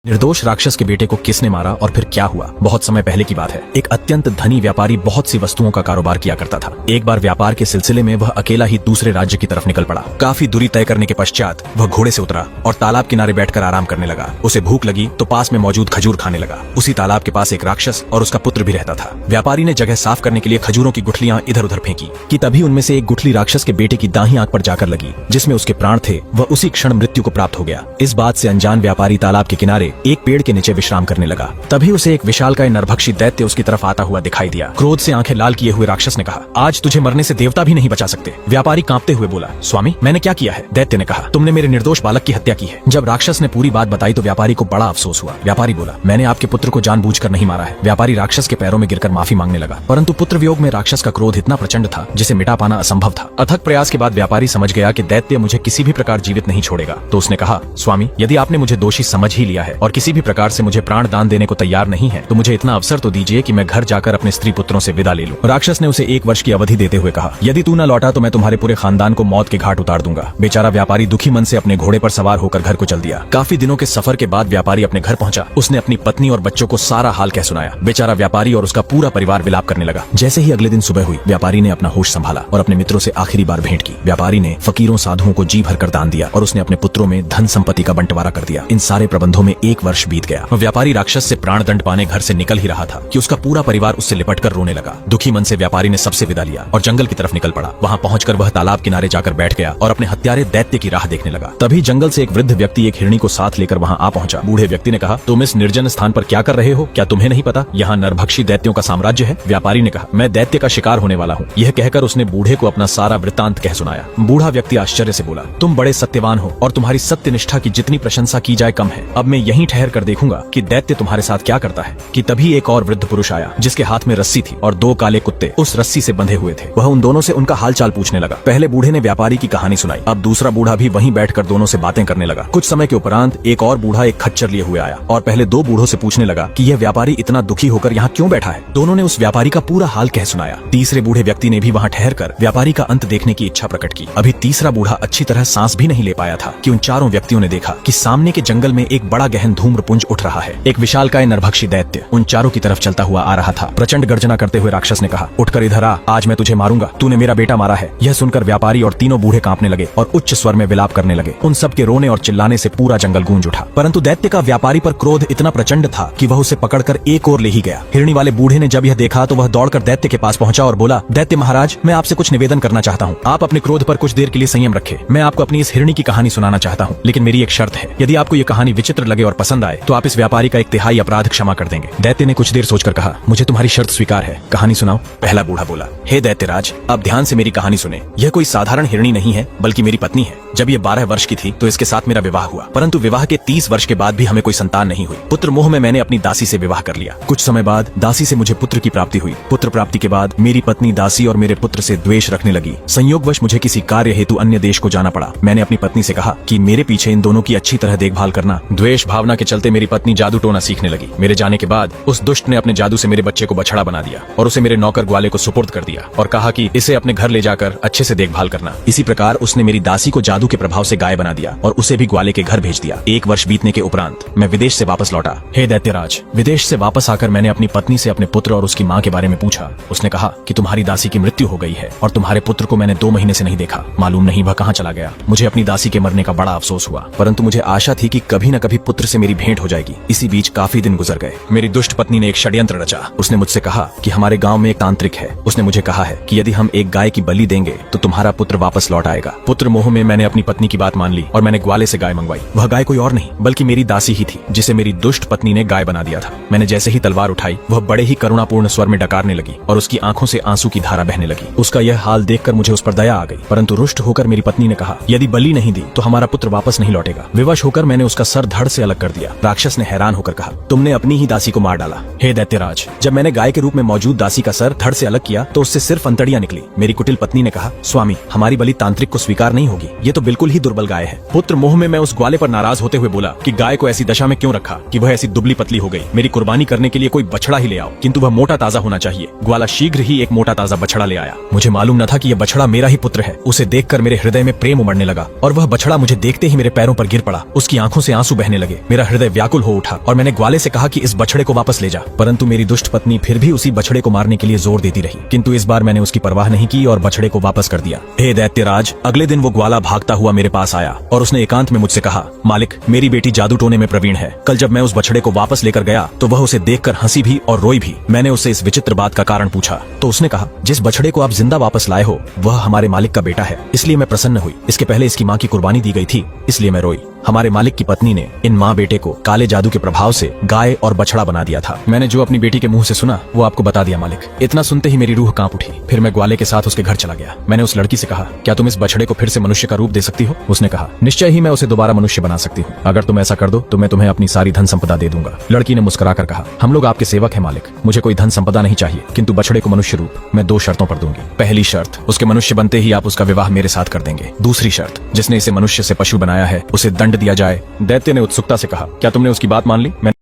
निर्दोष राक्षस के बेटे को किसने मारा और फिर क्या हुआ? बहुत समय पहले की बात है। एक अत्यंत धनी व्यापारी बहुत सी वस्तुओं का कारोबार किया करता था। एक बार व्यापार के सिलसिले में वह अकेला ही दूसरे राज्य की तरफ निकल पड़ा। काफी दूरी तय करने के पश्चात वह घोड़े से उतरा और तालाब किनारे बैठकर आराम करने लगा। उसे भूख लगी तो पास में मौजूद खजूर खाने लगा। उसी तालाब के पास एक राक्षस और उसका पुत्र भी रहता था। व्यापारी ने जगह साफ करने के लिए खजूरों की गुठलियां इधर उधर फेंकी कि तभी उनमें से एक गुठली राक्षस के बेटे की दाहिनी आंख पर जाकर लगी, जिसमें उसके प्राण थे। वह उसी क्षण मृत्यु को प्राप्त हो गया। इस बात से अनजान व्यापारी तालाब के किनारे एक पेड़ के नीचे विश्राम करने लगा। तभी उसे एक विशालकाय नरभक्षी दैत्य उसकी तरफ आता हुआ दिखाई दिया। क्रोध से आंखें लाल किए हुए राक्षस ने कहा, आज तुझे मरने से देवता भी नहीं बचा सकते। व्यापारी कांपते हुए बोला, स्वामी मैंने क्या किया है? दैत्य ने कहा, तुमने मेरे निर्दोष बालक की हत्या की है। जब राक्षस ने पूरी बात बताई तो व्यापारी को बड़ा अफसोस हुआ। व्यापारी बोला, मैंने आपके पुत्र को जानबूझकर नहीं मारा है। व्यापारी राक्षस के पैरों में गिरकर माफी मांगने लगा, परंतु पुत्र वियोग में राक्षस का क्रोध इतना प्रचंड था जिसे मिटा पाना असंभव था। अथक प्रयास के बाद व्यापारी समझ गया कि दैत्य मुझे किसी भी प्रकार जीवित नहीं छोड़ेगा। तो उसने कहा, स्वामी यदि आपने मुझे दोषी समझ ही लिया है और किसी भी प्रकार से मुझे प्राण दान देने को तैयार नहीं है, तो मुझे इतना अवसर तो दीजिए कि मैं घर जाकर अपने स्त्री पुत्रों से विदा ले लूं। राक्षस ने उसे 1 वर्ष की अवधि देते हुए कहा, यदि तू न लौटा तो मैं तुम्हारे पूरे खानदान को मौत के घाट उतार दूंगा। बेचारा व्यापारी दुखी मन से अपने घोड़े पर सवार होकर घर को चल दिया। काफी दिनों के सफर के बाद व्यापारी अपने घर पहुंचा। उसने अपनी पत्नी और बच्चों को सारा हाल कह सुनाया। बेचारा व्यापारी और उसका पूरा परिवार विलाप करने लगा। जैसे ही अगले दिन सुबह हुई, व्यापारी ने अपना होश संभाला और अपने मित्रों से आखिरी बार भेंट की। व्यापारी ने फकीरों साधुओं को जी भरकर दान दिया और उसने अपने पुत्रों में धन संपत्ति का बंटवारा कर दिया। इन सारे प्रबंधों में 1 वर्ष बीत गया। व्यापारी राक्षस से प्राण दंड पाने घर से निकल ही रहा था कि उसका पूरा परिवार उससे लिपटकर रोने लगा। दुखी मन से व्यापारी ने सबसे विदा लिया और जंगल की तरफ निकल पड़ा। वहां पहुंचकर वह तालाब किनारे जाकर बैठ गया और अपने हत्यारे दैत्य की राह देखने लगा। तभी जंगल से एक वृद्ध व्यक्ति एक हिरणी को साथ लेकर वहां आ पहुंचा। बूढ़े व्यक्ति ने कहा, तुम इस निर्जन स्थान पर क्या कर रहे हो? क्या तुम्हें नहीं पता यहाँ नरभक्षी दैत्यों का साम्राज्य है? व्यापारी ने कहा, मैं दैत्य का शिकार होने वाला हूँ। यह कहकर उसने बूढ़े को अपना सारा वृत्तांत कह सुनाया। बूढ़ा व्यक्ति आश्चर्य से बोला, तुम बड़े सत्यवान हो और तुम्हारी सत्यनिष्ठा की जितनी प्रशंसा की जाए कम है। अब मैं यहीं ठहर कर देखूंगा कि दैत्य तुम्हारे साथ क्या करता है। कि तभी एक और वृद्ध पुरुष आया जिसके हाथ में रस्सी थी और 2 काले कुत्ते उस रस्सी से बंधे हुए थे। वह उन दोनों से उनका हालचाल पूछने लगा। पहले बूढ़े ने व्यापारी की कहानी सुनाई। अब दूसरा बूढ़ा भी वहीं बैठकर दोनों से बातें करने लगा। कुछ समय के उपरांत एक और बूढ़ा एक खच्चर लिए हुए आया और पहले 2 बूढ़ों से पूछने लगा कि यह व्यापारी इतना दुखी होकर यहाँ क्यों बैठा है। दोनों ने उस व्यापारी का पूरा हाल कह सुनाया। तीसरे बूढ़े व्यक्ति ने भी वहाँ ठहरकर व्यापारी का अंत देखने की इच्छा प्रकट की। अभी तीसरा बूढ़ा अच्छी तरह सांस भी नहीं ले पाया था कि उन चारों व्यक्तियों ने देखा कि सामने के जंगल में एक बड़ा गहन धूम्रपुंज उठ रहा है। एक विशालकाय नरभक्षी दैत्य उन चारों की तरफ चलता हुआ आ रहा था। प्रचंड गर्जना करते हुए राक्षस ने कहा, उठकर इधर आ, आज मैं तुझे मारूंगा। तूने मेरा बेटा मारा है। यह सुनकर व्यापारी और तीनों बूढ़े कांपने लगे और उच्च स्वर में विलाप करने लगे। उन सब के रोने और चिल्लाने से पूरा जंगल गूंज उठा। परंतु दैत्य का व्यापारी पर क्रोध इतना प्रचंड था कि वह उसे पकड़कर एक ओर ले ही गया। हिरणी वाले बूढ़े ने जब यह देखा तो वह दौड़कर दैत्य के पास पहुंचा और बोला, दैत्य महाराज, मैं आपसे कुछ निवेदन करना चाहता हूँ। आप अपने क्रोध पर कुछ देर के लिए संयम रखें। मैं आपको अपनी इस हिरणी की कहानी सुनाना चाहता हूँ, लेकिन मेरी एक शर्त है। यदि आपको ये कहानी विचित्र लगे और पसंद आए तो आप इस व्यापारी का 1/3 अपराध क्षमा कर देंगे। दैत्य ने कुछ देर सोचकर कहा, मुझे तुम्हारी शर्त स्वीकार है, कहानी सुनाओ। पहला बूढ़ा बोला, हे दैत्यराज, अब ध्यान से मेरी कहानी सुने। यह कोई साधारण हिरणी नहीं है, बल्कि मेरी पत्नी है। जब ये 12 वर्ष की थी तो इसके साथ मेरा विवाह हुआ, परंतु विवाह के 30 वर्ष के बाद भी हमें कोई संतान नहीं हुई। पुत्र मोह में मैंने अपनी दासी से विवाह कर लिया। कुछ समय बाद दासी से मुझे पुत्र की प्राप्ति हुई। पुत्र प्राप्ति के बाद मेरी पत्नी दासी और मेरे पुत्र से द्वेष रखने लगी। संयोगवश मुझे किसी कार्य हेतु अन्य देश को जाना पड़ा। मैंने अपनी पत्नी से कहा कि मेरे पीछे इन दोनों की अच्छी तरह देखभाल करना। द्वेष भावना के चलते मेरी पत्नी जादू टोना सीखने लगी। मेरे जाने के बाद उस दुष्ट ने अपने जादू से मेरे बच्चे को बछड़ा बना दिया और उसे मेरे नौकर ग्वाले को सुपुर्द कर दिया और कहा कि इसे अपने घर ले जाकर अच्छे से देखभाल करना। इसी प्रकार उसने मेरी दासी को जादू के प्रभाव से गाय बना दिया और उसे भी ग्वाले के घर भेज दिया। 1 वर्ष बीतने के उपरांत मैं विदेश से वापस लौटा। हे दैत्यराज, विदेश से वापस आकर मैंने अपनी पत्नी से अपने पुत्र और उसकी माँ के बारे में पूछा। उसने कहा कि तुम्हारी दासी की मृत्यु हो गई है और तुम्हारे पुत्र को मैंने 2 महीने से नहीं देखा। मालूम नहीं वह कहाँ चला गया। मुझे अपनी दासी के मरने का बड़ा अफसोस हुआ, परंतु मुझे आशा थी कि कभी न कभी पुत्र से मेरी भेंट हो जाएगी। इसी बीच काफी दिन गुजर गए। मेरी दुष्ट पत्नी ने एक षड्यंत्र रचा। उसने मुझसे कहा कि हमारे गाँव में एक तांत्रिक है। उसने मुझे कहा है कि यदि हम एक गाय की बलि देंगे तो तुम्हारा पुत्र वापस लौट आएगा। पुत्र मोह में मैंने अपनी पत्नी की बात मान ली और मैंने ग्वाले से गाय मंगवाई। वह गाय कोई और नहीं बल्कि मेरी दासी ही थी, जिसे मेरी दुष्ट पत्नी ने गाय बना दिया था। मैंने जैसे ही तलवार उठाई, वह बड़े ही करुणापूर्ण स्वर में डकारने लगी और उसकी आंखों से आंसू की धारा बहने लगी। उसका यह हाल देखकर मुझे उस पर दया आ गई, परंतु रुष्ट होकर मेरी पत्नी ने कहा, यदि बलि नहीं दी तो हमारा पुत्र वापस नहीं लौटेगा। विवश होकर मैंने उसका सर धड़ से अलग कर दिया। राक्षस ने हैरान होकर कहा, तुमने अपनी ही दासी को मार डाला। हे दैत्यराज, जब मैंने गाय के रूप में मौजूद दासी का सर धड़ से अलग किया तो उससे सिर्फ अंतड़ियां निकली। मेरी कुटिल पत्नी ने कहा, स्वामी, हमारी बलि तांत्रिक को स्वीकार नहीं होगी। ये तो बिल्कुल ही दुर्बल गाय है। पुत्र मोह में मैं उस ग्वाले पर नाराज होते हुए बोला कि गाय को ऐसी दशा में क्यों रखा कि वह ऐसी दुबली पतली हो गई। मेरी कुर्बानी करने के लिए कोई बछड़ा ही ले आओ, किंतु वह मोटा ताजा होना चाहिए। ग्वाला शीघ्र ही एक मोटा ताजा बछड़ा ले आया। मुझे मालूम न था कि यह बछड़ा मेरा ही पुत्र है। उसे देखकर मेरे हृदय में प्रेम उमड़ने लगा और वह बछड़ा मुझे देखते ही मेरे पैरों पर गिर पड़ा। उसकी आंखों से आंसू बहने लगे। मेरा हृदय व्याकुल हो उठा और मैंने ग्वाले से कहा कि इस बछड़े को वापस ले जा, परंतु मेरी दुष्ट पत्नी फिर भी उसी बछड़े को मारने के लिए जोर देती रही। किंतु इस बार मैंने उसकी परवाह नहीं की और बछड़े को वापस कर दिया। हे दैत्यराज, अगले दिन वो ग्वाला भागता हुआ मेरे पास आया और उसने एकांत में मुझसे कहा, मालिक, मेरी बेटी जादू टोने में प्रवीण है। कल जब मैं उस बछड़े को वापस लेकर गया तो वह उसे देखकर हंसी भी और रोई भी। मैंने उससे इस विचित्र बात का कारण पूछा तो उसने कहा, जिस बछड़े को आप जिंदा वापस लाए हो वह हमारे मालिक का बेटा है, इसलिए मैं प्रसन्न हुई। इसके पहले इसकी माँ की कुर्बानी दी गई थी, इसलिए मैं रोई। हमारे मालिक की पत्नी ने इन माँ बेटे को काले जादू के प्रभाव से गाय और बछड़ा बना दिया था। मैंने जो अपनी बेटी के मुंह से सुना वो आपको बता दिया मालिक। इतना सुनते ही मेरी रूह कांप उठी। फिर मैं ग्वाले के साथ उसके घर चला गया। मैंने उस लड़की से कहा, क्या तुम इस बछड़े को फिर से मनुष्य का रूप दे सकती हो? उसने कहा, निश्चय ही मैं उसे दोबारा मनुष्य बना सकती हूँ। अगर तुम ऐसा कर दो तो मैं तुम्हें अपनी सारी धन संपदा दे दूंगा। लड़की ने मुस्कुराकर कहा, हम लोग आपके सेवक हैं मालिक, मुझे कोई धन संपदा नहीं चाहिए, किंतु बछड़े को मनुष्य रूप मैं 2 शर्तों पर दूंगी। पहली शर्त, उसके मनुष्य बनते ही आप उसका विवाह मेरे साथ कर देंगे। दूसरी शर्त, जिसने इसे मनुष्य से पशु बनाया है उसे दंड दिया जाए। दैत्य ने उत्सुकता से कहा, क्या तुमने उसकी बात मान ली?